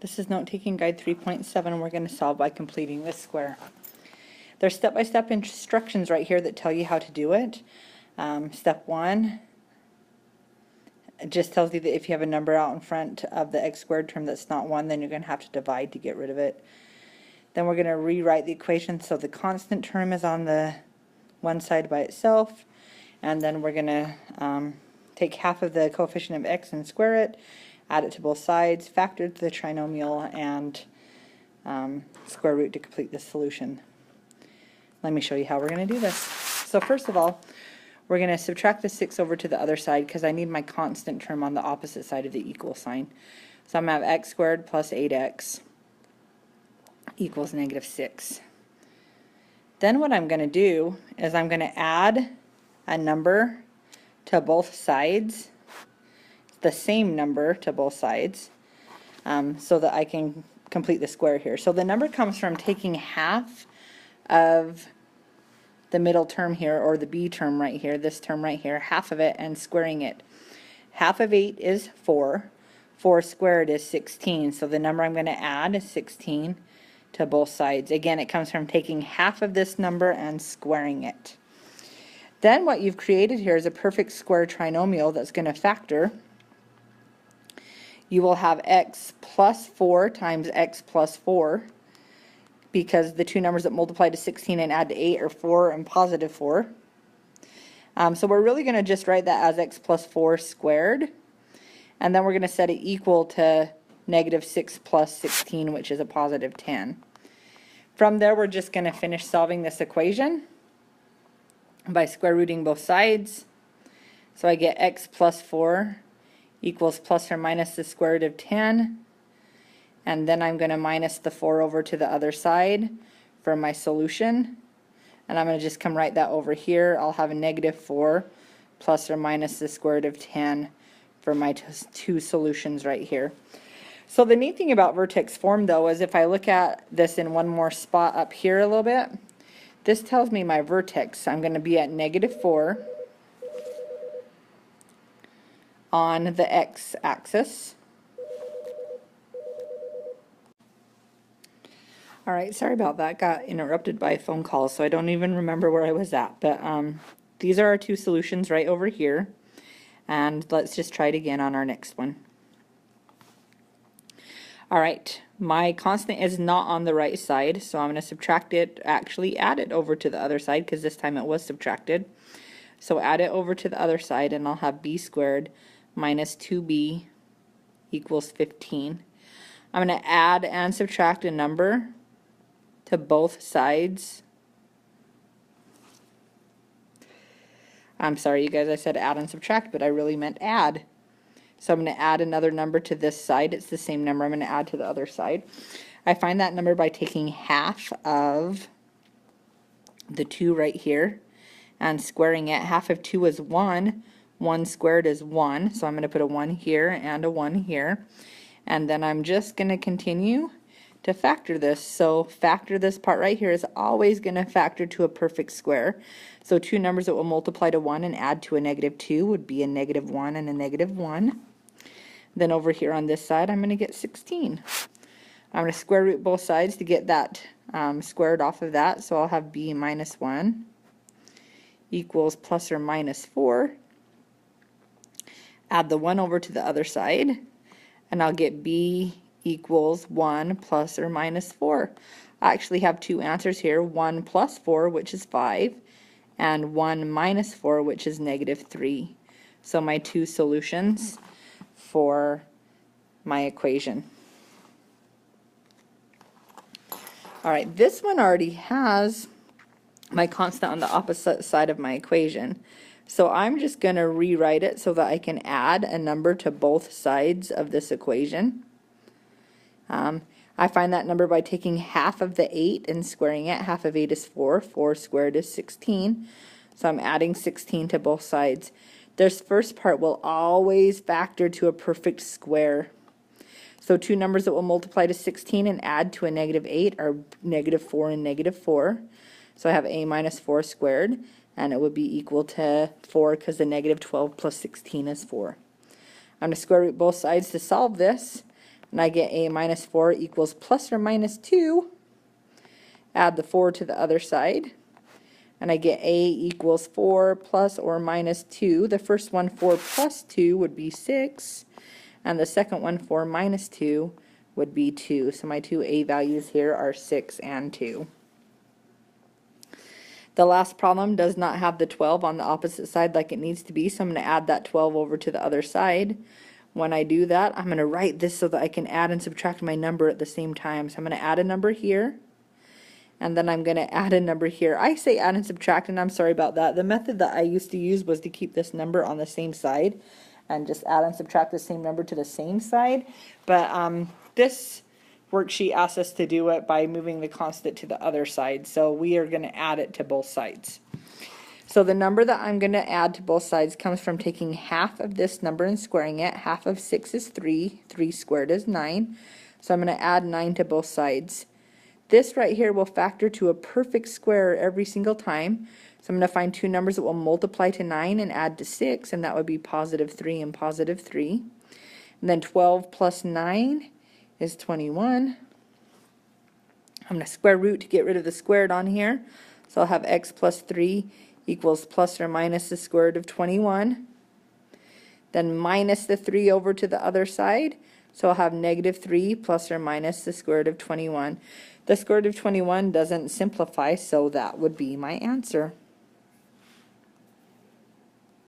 This is note-taking guide 3.7, and we're going to solve by completing this square. There's step-by-step instructions right here that tell you how to do it. Step 1, it just tells you that if you have a number out in front of the x squared term that's not 1, then you're going to have to divide to get rid of it. Then we're going to rewrite the equation so the constant term is on the one side by itself, and then we're going to take half of the coefficient of x and square it, add it to both sides, factor it to the trinomial, and square root to complete the solution. Let me show you how we're going to do this. So first of all, we're going to subtract the 6 over to the other side because I need my constant term on the opposite side of the equal sign. So I'm going to have x squared plus 8x equals negative 6. Then what I'm going to do is I'm going to add a number to both sides, the same number to both sides, so that I can complete the square here. So the number comes from taking half of the middle term here, or the b term right here, this term right here, half of it, and squaring it. Half of 8 is 4. 4 squared is 16. So the number I'm going to add is 16 to both sides. Again, it comes from taking half of this number and squaring it. Then what you've created here is a perfect square trinomial that's going to factor. You will have x plus 4 times x plus 4, because the two numbers that multiply to 16 and add to 8 are 4 and positive 4. So we're really going to just write that as x plus 4 squared, and then we're going to set it equal to negative 6 plus 16, which is a positive 10. From there, we're just going to finish solving this equation by square rooting both sides. So I get x plus 4 equals plus or minus the square root of 10. And then I'm going to minus the 4 over to the other side for my solution. And I'm going to just come write that over here. I'll have a negative 4 plus or minus the square root of 10 for my two solutions right here. So the neat thing about vertex form, though, is if I look at this in one more spot up here a little bit, this tells me my vertex. I'm going to be at negative 4 on the x-axis. Alright, sorry about that. Got interrupted by a phone call, so I don't even remember where I was at. But these are our two solutions right over here. And let's just try it again on our next one. Alright, my constant is not on the right side, so I'm going to subtract it, actually add it over to the other side, because this time it was subtracted. So add it over to the other side, and I'll have b squared minus 2b equals 15. I'm going to add and subtract a number to both sides. I'm sorry, you guys, I said add and subtract, but I really meant add. So I'm going to add another number to this side. It's the same number I'm going to add to the other side. I find that number by taking half of the 2 right here and squaring it. Half of 2 is 1. 1 squared is 1. So I'm going to put a 1 here and a 1 here. And then I'm just going to continue to factor this. So factor this part right here is always going to factor to a perfect square. So two numbers that will multiply to 1 and add to a negative 2 would be a negative 1 and a negative 1. Then over here on this side, I'm going to get 16. I'm going to square root both sides to get that squared off of that. So I'll have b minus 1 equals plus or minus 4. Add the 1 over to the other side, and I'll get b equals 1 plus or minus 4. I actually have two answers here, 1 plus 4, which is 5, and 1 minus 4, which is negative 3. So my two solutions for my equation. Alright, this one already has my constant on the opposite side of my equation. So I'm just going to rewrite it so that I can add a number to both sides of this equation. I find that number by taking half of the 8 and squaring it. Half of 8 is 4. 4 squared is 16. So I'm adding 16 to both sides. This first part will always factor to a perfect square. So two numbers that will multiply to 16 and add to a negative 8 are negative 4 and negative 4. So I have a minus 4 squared, and it would be equal to 4 because the negative 12 plus 16 is 4. I'm going to square root both sides to solve this. and I get a minus 4 equals plus or minus 2. Add the 4 to the other side, and I get a equals 4 plus or minus 2. The first one, 4 plus 2, would be 6, and the second one, 4 minus 2, would be 2. So my two a values here are 6 and 2. The last problem does not have the 12 on the opposite side like it needs to be, so I'm going to add that 12 over to the other side. When I do that, I'm going to write this so that I can add and subtract my number at the same time. So I'm going to add a number here, and then I'm going to add a number here. I say add and subtract, and I'm sorry about that. The method that I used to use was to keep this number on the same side and just add and subtract the same number to the same side. But this worksheet asks us to do it by moving the constant to the other side. So we are going to add it to both sides. So the number that I'm going to add to both sides comes from taking half of this number and squaring it. Half of 6 is 3. 3 squared is 9. So I'm going to add 9 to both sides. This right here will factor to a perfect square every single time. So I'm going to find two numbers that will multiply to 9 and add to 6, and that would be positive 3 and positive 3. And then 12 plus 9 is 21. I'm going to square root to get rid of the squared on here. So I'll have x plus 3 equals plus or minus the square root of 21. Then minus the 3 over to the other side. So I'll have negative 3 plus or minus the square root of 21. The square root of 21 doesn't simplify, so that would be my answer.